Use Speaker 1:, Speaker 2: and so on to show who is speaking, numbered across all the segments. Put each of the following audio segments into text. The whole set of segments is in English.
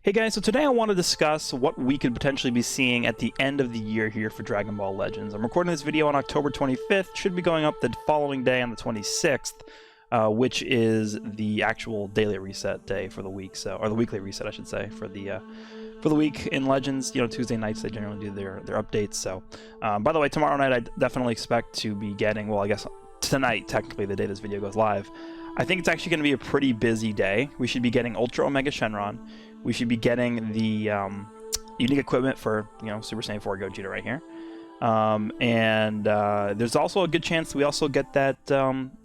Speaker 1: Hey guys, so today I want to discuss what we could potentially be seeing at the end of the year here for Dragon Ball Legends. I'm recording this video on October 25th, should be going up the following day on the 26th, which is the actual daily reset day for the week, or the weekly reset, I should say, for the week in Legends. You know, Tuesday nights they generally do their updates. So, by the way, tomorrow night I definitely expect to be getting, well, I guess tonight, technically, the day this video goes live. I think it's actually going to be a pretty busy day. We should be getting Ultra Omega Shenron. We should be getting the unique equipment for, Super Saiyan 4 Gogeta right here. There's also a good chance we also get that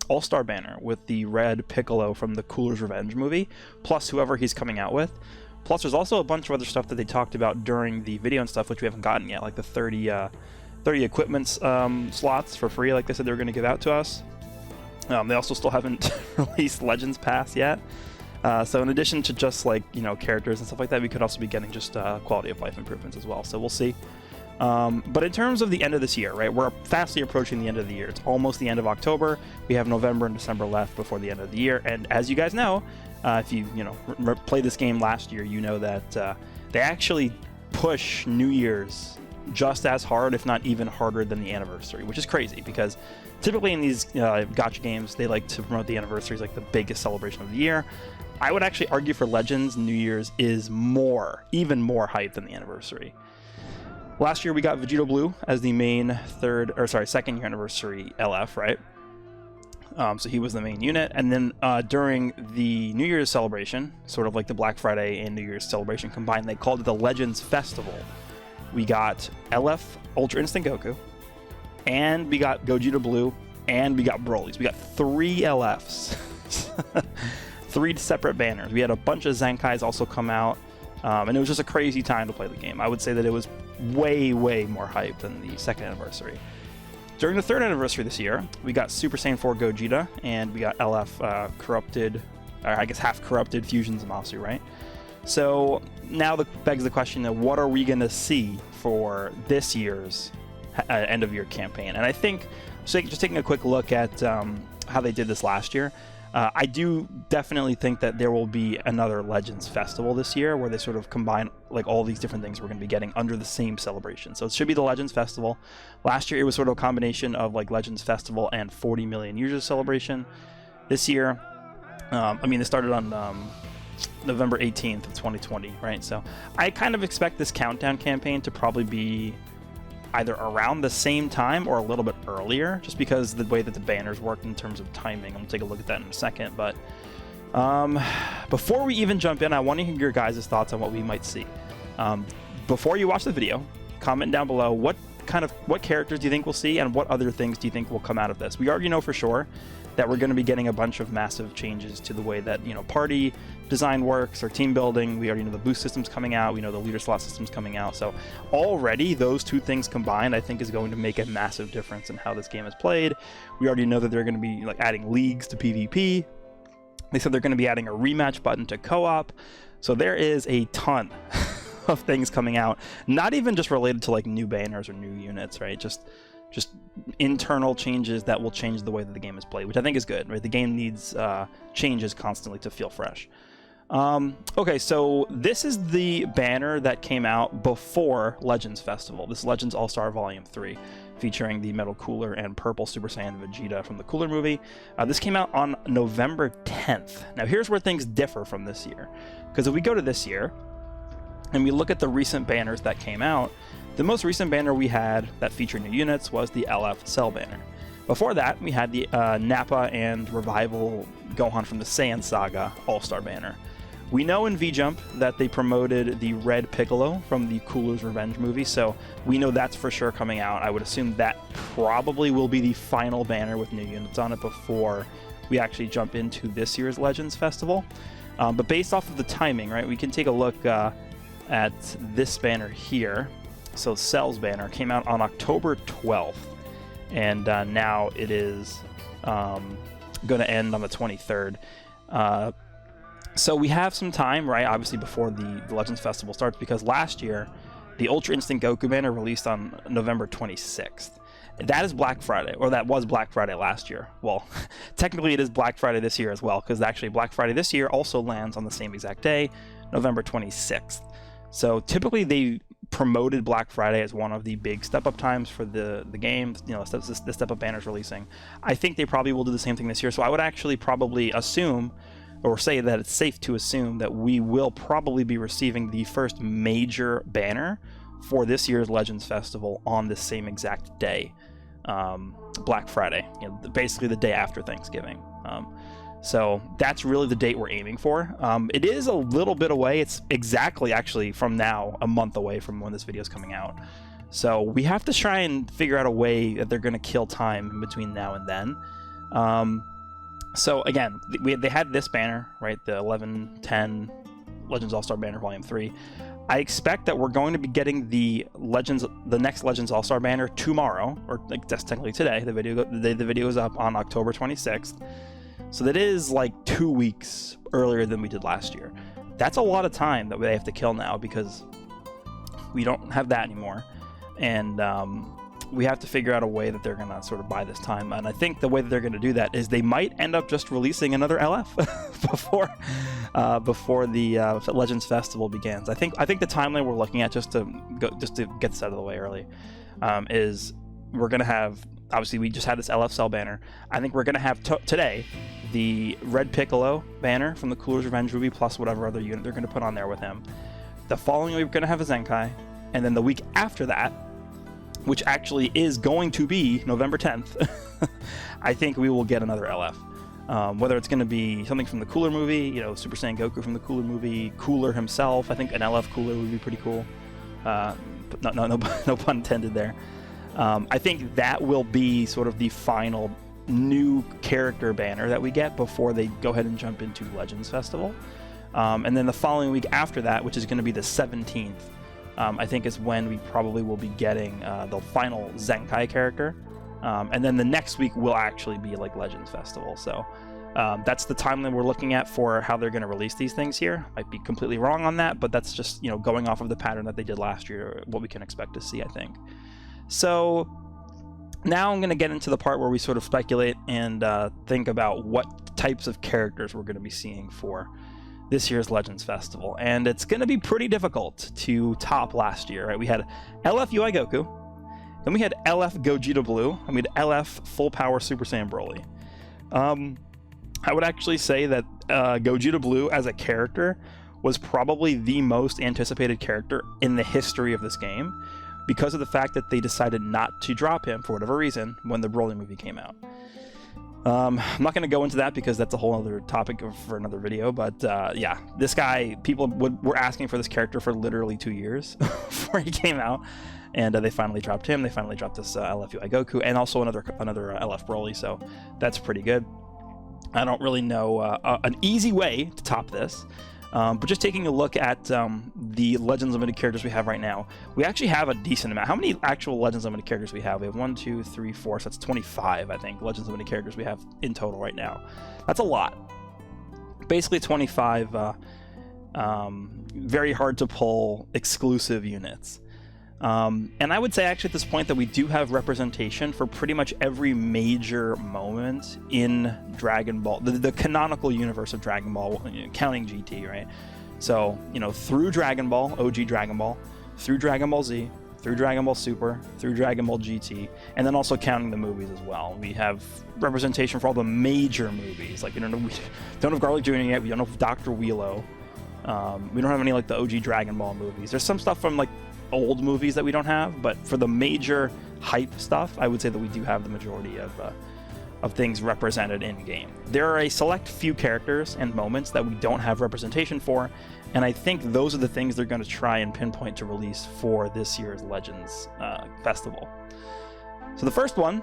Speaker 1: All-Star banner with the red Piccolo from the Cooler's Revenge movie, plus whoever he's coming out with. Plus, there's also a bunch of other stuff that they talked about during the video and stuff, which we haven't gotten yet, like the 30 equipment slots for free, like they said they were going to give out to us. They also still haven't released Legends Pass yet. So in addition to just characters and stuff like that, we could also be getting just quality of life improvements as well. So we'll see. But in terms of the end of this year, right, we're fastly approaching the end of the year. It's almost the end of October. We have November and December left before the end of the year. And as you guys know, if you played this game last year, you know that they actually push New Year's just as hard, if not even harder than the anniversary, which is crazy because typically in these gacha games, they like to promote the anniversary as like the biggest celebration of the year. I would actually argue for Legends, New Year's is even more hype than the anniversary. Last year we got Vegeta Blue as the main second year anniversary LF, right? So he was the main unit, and then during the New Year's celebration, sort of like the Black Friday and New Year's celebration combined, they called it the Legends Festival. We got LF Ultra Instinct Goku, and we got Gogeta Blue, and we got Broly's. We got 3 LFs. 3 separate banners. We had a bunch of Zenkais also come out, and it was just a crazy time to play the game. I would say that it was way, way more hype than the second anniversary. During the third anniversary this year, we got Super Saiyan 4 Gogeta, and we got LF corrupted, or I guess half corrupted Fusion Zamasu, right? So now begs the question of what are we going to see for this year's end of year campaign? And I think, so just taking a quick look at how they did this last year, I do definitely think that there will be another Legends Festival this year where they sort of combine like all these different things we're going to be getting under the same celebration. So it should be the Legends Festival. Last year it was sort of a combination of like Legends Festival and 40 million users celebration. This year, it started on November 18th of 2020, right? So I kind of expect this countdown campaign to probably be either around the same time or a little bit earlier, just because the way that the banners work in terms of timing. I'm gonna take a look at that in a second, but before we even jump in, I want to hear your guys' thoughts on what we might see. Before you watch the video, comment down below what characters do you think we'll see and what other things do you think will come out of this. We already know for sure that we're going to be getting a bunch of massive changes to the way that party design works or team building. We already know the boost system's coming out. We know the leader slot system's coming out. So already those two things combined, I think, is going to make a massive difference in how this game is played. We already know that they're going to be adding leagues to PvP. They said they're going to be adding a rematch button to co-op. So there is a ton of things coming out, not even just related to new banners or new units, right? Just internal changes that will change the way that the game is played, which I think is good, right? The game needs changes constantly to feel fresh. Okay, so this is the banner that came out before Legends Festival. This is Legends All-Star Volume 3, featuring the Metal Cooler and Purple Super Saiyan Vegeta from the Cooler movie. This came out on November 10th. Now here's where things differ from this year, because if we go to this year, and we look at the recent banners that came out, the most recent banner we had that featured new units was the LF Cell banner. Before that, we had the Nappa and Revival Gohan from the Saiyan Saga All-Star banner. We know in V-Jump that they promoted the red Piccolo from the Cooler's Revenge movie, so we know that's for sure coming out. I would assume that probably will be the final banner with new units on it before we actually jump into this year's Legends Festival. But based off of the timing, right, we can take a look at this banner here. So Cell's banner came out on October 12th, and now it is going to end on the 23rd. So we have some time, right, obviously before the Legends Festival starts, because last year the Ultra Instinct Goku banner released on November 26th. That is Black Friday, or that was Black Friday last year. Well, technically it is Black Friday this year as well, because actually Black Friday this year also lands on the same exact day, November 26th. So typically they promoted Black Friday as one of the big step-up times for the game, you know, the step-up banners releasing. I think they probably will do the same thing this year, so I would actually probably assume, or say that it's safe to assume, that we will probably be receiving the first major banner for this year's Legends Festival on the same exact day, Black Friday, you know, basically the day after Thanksgiving. So that's really the date we're aiming for. It is a little bit away. It's exactly, actually, from now, a month away from when this video is coming out. So we have to try and figure out a way that they're going to kill time in between now and then. So again, they had this banner, right? The 11/10 Legends All-Star banner, Volume 3. I expect that we're going to be getting the next Legends All-Star banner tomorrow, or like that's technically today. The video is up on October 26th. So that is like 2 weeks earlier than we did last year. That's a lot of time that they have to kill now, because we don't have that anymore. And we have to figure out a way that they're going to sort of buy this time. And I think the way that they're going to do that is they might end up just releasing another LF before the Legends Festival begins. I think the timeline we're looking at, just to get this out of the way early, is we're going to have, obviously we just had this LF Cell banner. I think we're going to have today the Red Piccolo banner from the Cooler's Revenge movie, plus whatever other unit they're going to put on there with him. The following week we're going to have a Zenkai, and then the week after that, which actually is going to be November 10th, I think we will get another LF. Whether it's going to be something from the Cooler movie, you know, Super Saiyan Goku from the Cooler movie, Cooler himself. I think an LF Cooler would be pretty cool. But no pun intended there. I think that will be sort of the final new character banner that we get before they go ahead and jump into Legends Festival. And then the following week after that, which is going to be the 17th, I think is when we probably will be getting the final Zenkai character. And then the next week will actually be like Legends Festival. So that's the timeline we're looking at for how they're going to release these things here. Might be completely wrong on that, but that's just, you know, going off of the pattern that they did last year, what we can expect to see, I think. So now I'm going to get into the part where we sort of speculate and think about what types of characters we're going to be seeing for this year's Legends Festival. And it's going to be pretty difficult to top last year, right? We had LF UI Goku, then we had LF Gogeta Blue, and we had LF Full Power Super Saiyan Broly. I would actually say that Gogeta Blue as a character was probably the most anticipated character in the history of this game, because of the fact that they decided not to drop him for whatever reason when the Broly movie came out. I'm not going to go into that because that's a whole other topic for another video, but yeah, this guy, people were asking for this character for literally 2 years before he came out, and they finally dropped him. They finally dropped this LF UI Goku, and also another LF Broly, so that's pretty good. I don't really know an easy way to top this. But just taking a look at the Legends Limited characters we have right now, we actually have a decent amount. How many actual Legends Limited characters we have? We have 1, 2, 3, 4, so that's 25, I think, Legends Limited characters we have in total right now. That's a lot. Basically 25 very hard to pull exclusive units. And I would say actually at this point that we do have representation for pretty much every major moment in Dragon Ball, the canonical universe of Dragon Ball, counting GT, right? So, you know, through Dragon Ball, OG Dragon Ball, through Dragon Ball Z, through Dragon Ball Super, through Dragon Ball GT, and then also counting the movies as well. We have representation for all the major movies. Like, we don't have Garlic Jr. yet, we don't have Dr. Wheelo. We don't have any, like, the OG Dragon Ball movies. There's some stuff from, like, old movies that we don't have, but for the major hype stuff, I would say that we do have the majority of things represented in game. There are a select few characters and moments that we don't have representation for, and I think those are the things they're going to try and pinpoint to release for this year's Legends Festival. So the first one,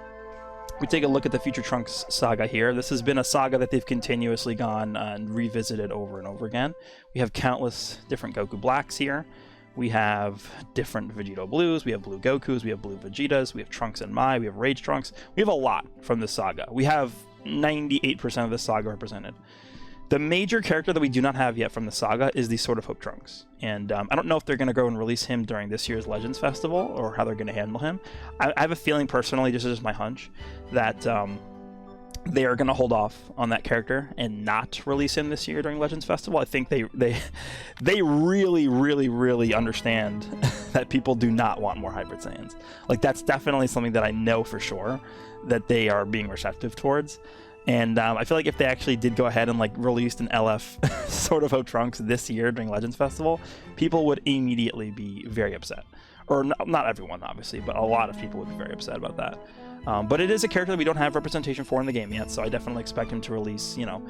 Speaker 1: we take a look at the Future Trunks saga here. This has been a saga that they've continuously gone and revisited over and over again. We have countless different Goku Blacks here. We have different Vegito Blues, we have Blue Gokus, we have Blue Vegetas, we have Trunks and Mai, we have Rage Trunks. We have a lot from this saga. We have 98% of this saga represented. The major character that we do not have yet from the saga is the Sword of Hope Trunks. And I don't know if they're going to go and release him during this year's Legends Festival or how they're going to handle him. I have a feeling personally, this is just my hunch, that they are going to hold off on that character and not release him this year during Legends Festival. I think they really understand that people do not want more Hybrid Saiyans. Like, that's definitely something that I know for sure that they are being receptive towards. And I feel like if they actually did go ahead and like released an LF Sword of Hope Trunks this year during Legends Festival, people would immediately be very upset. Or not everyone, obviously, but a lot of people would be very upset about that. But it is a character that we don't have representation for in the game yet, so I definitely expect him to release, you know,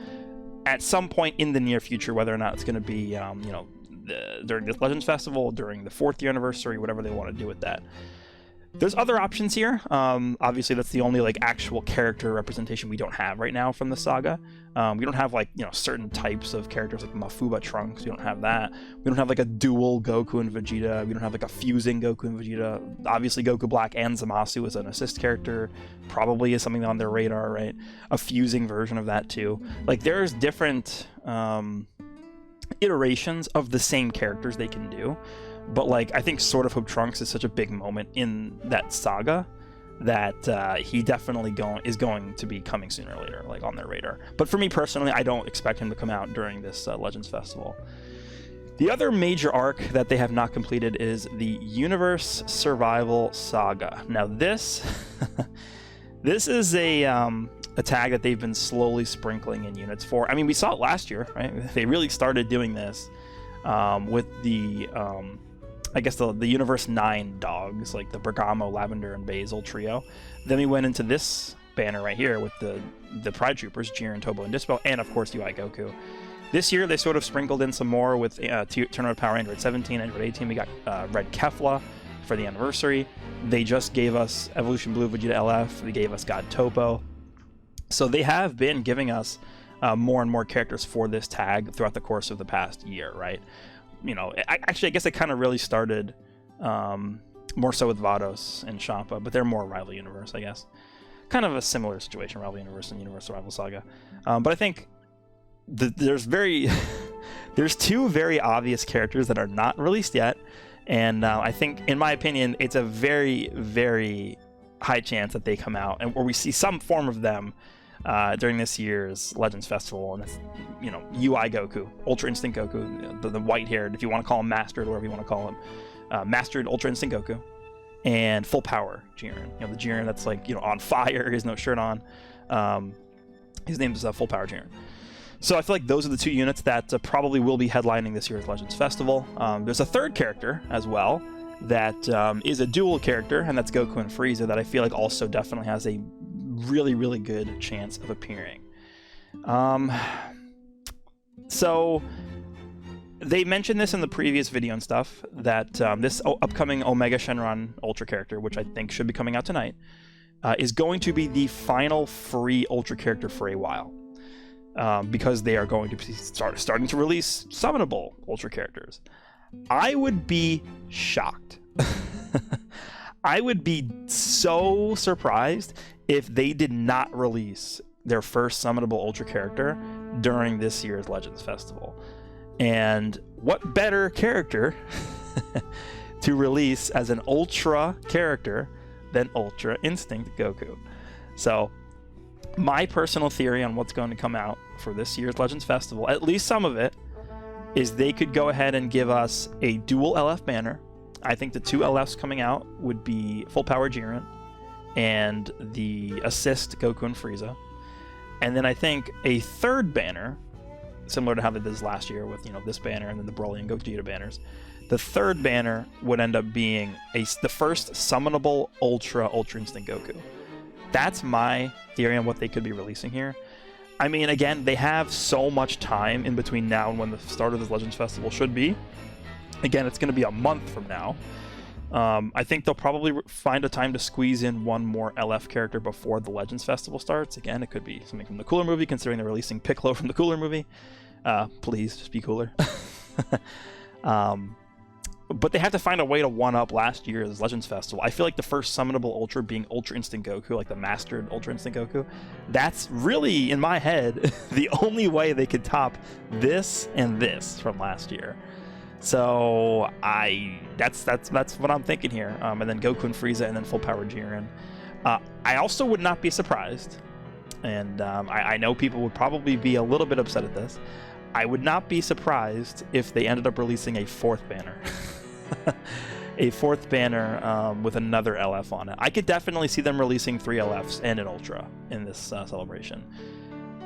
Speaker 1: at some point in the near future, whether or not it's going to be, you know, during this Legends Festival, during the 4th year anniversary, whatever they want to do with that. There's other options here. Obviously, that's the only like actual character representation we don't have right now from the saga. We don't have like, you know, certain types of characters like Mafuba Trunks. We don't have that. We don't have like a dual Goku and Vegeta. We don't have like a fusing Goku and Vegeta. Obviously, Goku Black and Zamasu as an assist character probably is something on their radar, right? A fusing version of that too. Like, there's different iterations of the same characters they can do. But like, I think Sword of Hope Trunks is such a big moment in that saga that he definitely is going to be coming sooner or later, like on their radar. But for me personally, I don't expect him to come out during this Legends Festival. The other major arc that they have not completed is the Universe Survival Saga. Now this this is a tag that they've been slowly sprinkling in units for. I mean, we saw it last year, right? They really started doing this with the I guess the Universe 9 dogs, like the Bergamo, Lavender, and Basil trio. Then we went into this banner right here with the Pride Troopers, Jiren, Tobo, and Dispo, and of course UI Goku. This year they sort of sprinkled in some more with Tournament Power Android 17, Android 18. We got Red Kefla for the anniversary. They just gave us Evolution Blue Vegeta LF. They gave us God Topo. So they have been giving us more and more characters for this tag throughout the course of the past year, right? You know, I guess it kind of really started more so with Vados and Champa, but they're more Rival Universe, I guess. Kind of a similar situation, Rival Universe and Universe Survival Saga. But I think there's two very obvious characters that are not released yet, and I think, in my opinion, it's a very, very high chance that they come out, or we see some form of them during this year's Legends Festival, and it's, you know, UI Goku, Ultra Instinct Goku, the white-haired, if you want to call him Mastered, or whatever you want to call him, Mastered Ultra Instinct Goku, and Full Power Jiren. You know, the Jiren that's like, you know, on fire, he has no shirt on. His name is Full Power Jiren. So I feel like those are the two units that probably will be headlining this year's Legends Festival. There's a third character as well that is a dual character, and that's Goku and Frieza, that I feel like also definitely has a really, really good chance of appearing. So they mentioned this in the previous video and stuff, that this upcoming Omega Shenron Ultra character, which I think should be coming out tonight, is going to be the final free Ultra character for a while. Because they are going to be starting to release summonable Ultra characters. I would be shocked. I would be so surprised if they did not release their first summonable Ultra character during this year's Legends Festival. And what better character to release as an Ultra character than Ultra Instinct Goku? So, my personal theory on what's going to come out for this year's Legends Festival, at least some of it, is they could go ahead and give us a dual LF banner. I think the two LFs coming out would be Full Power Jiren and the Assist Goku and Frieza. And then I think a third banner, similar to how they did this last year with, you know, this banner and then the Broly and Gogeta banners. The third banner would end up being the first summonable Ultra Instinct Goku. That's my theory on what they could be releasing here. I mean, again, they have so much time in between now and when the start of this Legends Festival should be. Again, it's going to be a month from now. I think they'll probably find a time to squeeze in one more LF character before the Legends Festival starts. Again, it could be something from the Cooler movie, considering they're releasing Piccolo from the Cooler movie. Please, just be cooler. But they have to find a way to one-up last year's Legends Festival. I feel like the first summonable Ultra being Ultra Instinct Goku, like the Mastered Ultra Instinct Goku, that's really, in my head, the only way they could top this and this from last year. So that's what I'm thinking here. And then Goku and Frieza, and then Full Power Jiren. I also would not be surprised And I know people would probably be a little bit upset at this. I would not be surprised if they ended up releasing a 4th banner. A 4th banner with another LF on it. I could definitely see them releasing 3 LFs and an Ultra in this celebration.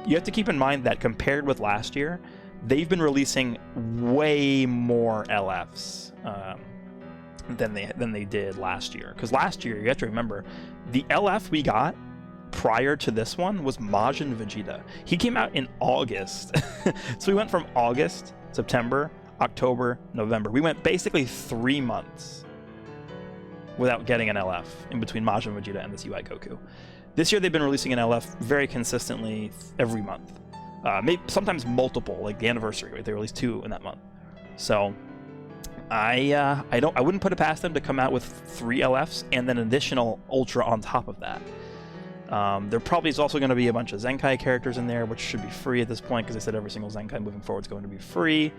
Speaker 1: You have to keep in mind that compared with last year, they've been releasing way more LFs than they did last year. Because last year, you have to remember, the LF we got prior to this one was Majin Vegeta. He came out in August. So we went from August, September, October, November. We went basically 3 months without getting an LF in between Majin Vegeta and this UI Goku. This year they've been releasing an LF very consistently every month. Maybe sometimes multiple, like the anniversary, right? They released 2 in that month. So I wouldn't put it past them to come out with 3 LFs and then an additional Ultra on top of that. There probably is also going to be a bunch of Zenkai characters in there, which should be free at this point, because they said every single Zenkai moving forward is going to be free.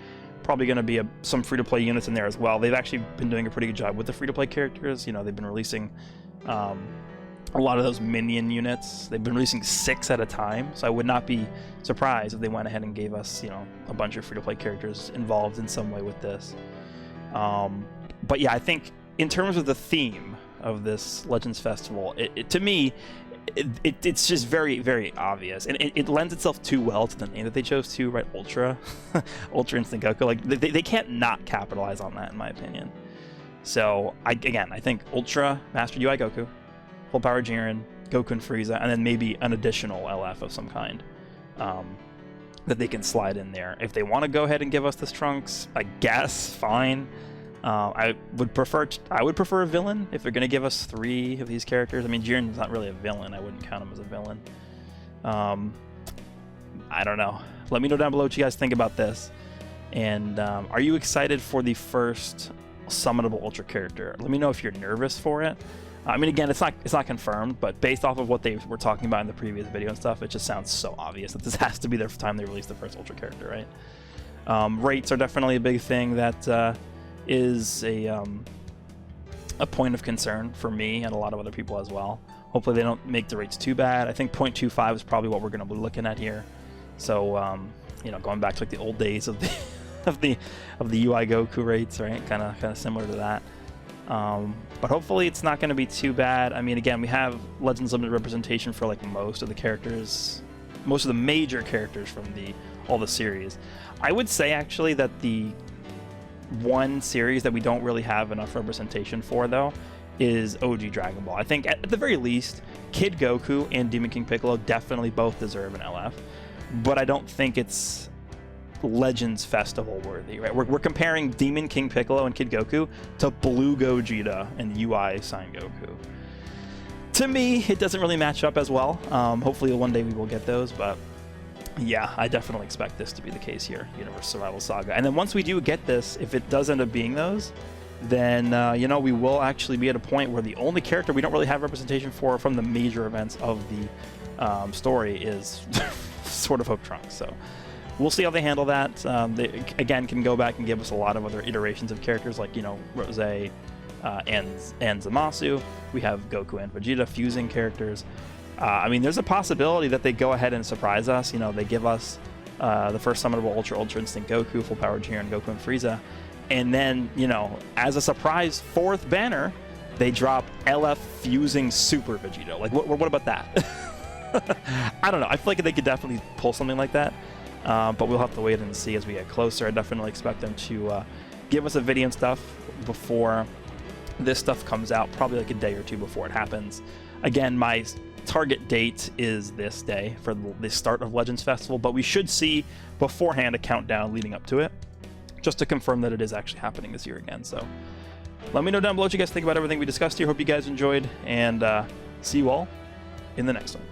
Speaker 1: Probably going to be some free-to-play units in there as well. They've actually been doing a pretty good job with the free-to-play characters. You know, they've been releasing a lot of those minion units. They've been releasing 6 at a time, so I would not be surprised if they went ahead and gave us, you know, a bunch of free-to-play characters involved in some way with this. But yeah, I think in terms of the theme of this Legends Festival, to me, it's just very, very obvious, and it lends itself too well to the name that they chose to, right? Ultra, Ultra Instant Goku. Like they can't not capitalize on that, in my opinion. So I think Ultra, Master UI Goku, Full Power Jiren, Goku and Frieza, and then maybe an additional LF of some kind that they can slide in there. If they want to go ahead and give us this Trunks, I guess fine. I would prefer a villain if they're going to give us 3 of these characters. I mean, Jiren's not really a villain. I wouldn't count him as a villain. I don't know. Let me know down below what you guys think about this. And are you excited for the first summonable Ultra character? Let me know if you're nervous for it. I mean, again, it's not confirmed, but based off of what they were talking about in the previous video and stuff, it just sounds so obvious that this has to be the time they release the first Ultra character, right? Rates are definitely a big thing that is a point of concern for me and a lot of other people as well. Hopefully they don't make the rates too bad. I think 0.25 is probably what we're going to be looking at here. So you know, going back to like the old days of the of the UI Goku rates, right? Kind of similar to that. But hopefully it's not going to be too bad. I mean, again, we have Legends limited representation for like most of the characters, most of the major characters from all the series. I would say actually that the one series that we don't really have enough representation for, though, is OG Dragon Ball. I think at the very least, Kid Goku and Demon King Piccolo definitely both deserve an LF, but I don't think it's Legends Festival worthy, right? We're comparing Demon King Piccolo and Kid Goku to Blue Gogeta and UI Sign Goku. To me, it doesn't really match up as well. Hopefully one day we will get those, but yeah, I definitely expect this to be the case here, Universe Survival Saga. And then once we do get this, if it does end up being those, then, you know, we will actually be at a point where the only character we don't really have representation for from the major events of the story is sort of Hope Trunks. So we'll see how they handle that. They, again, can go back and give us a lot of other iterations of characters like, you know, Rose and Zamasu. We have Goku and Vegeta fusing characters. I mean, there's a possibility that they go ahead and surprise us. You know, they give us the first summonable Ultra Instinct Goku, Full Power Jiren, Goku and Frieza. And then, you know, as a surprise 4th banner, they drop LF fusing Super Vegeta. Like, what about that? I don't know. I feel like they could definitely pull something like that. But we'll have to wait and see as we get closer. I definitely expect them to give us a video and stuff before this stuff comes out, probably like a day or 2 before it happens. Again, my target date is this day for the start of Legends Festival, but we should see beforehand a countdown leading up to it, just to confirm that it is actually happening this year again. So let me know down below what you guys think about everything we discussed here. Hope you guys enjoyed, and see you all in the next one.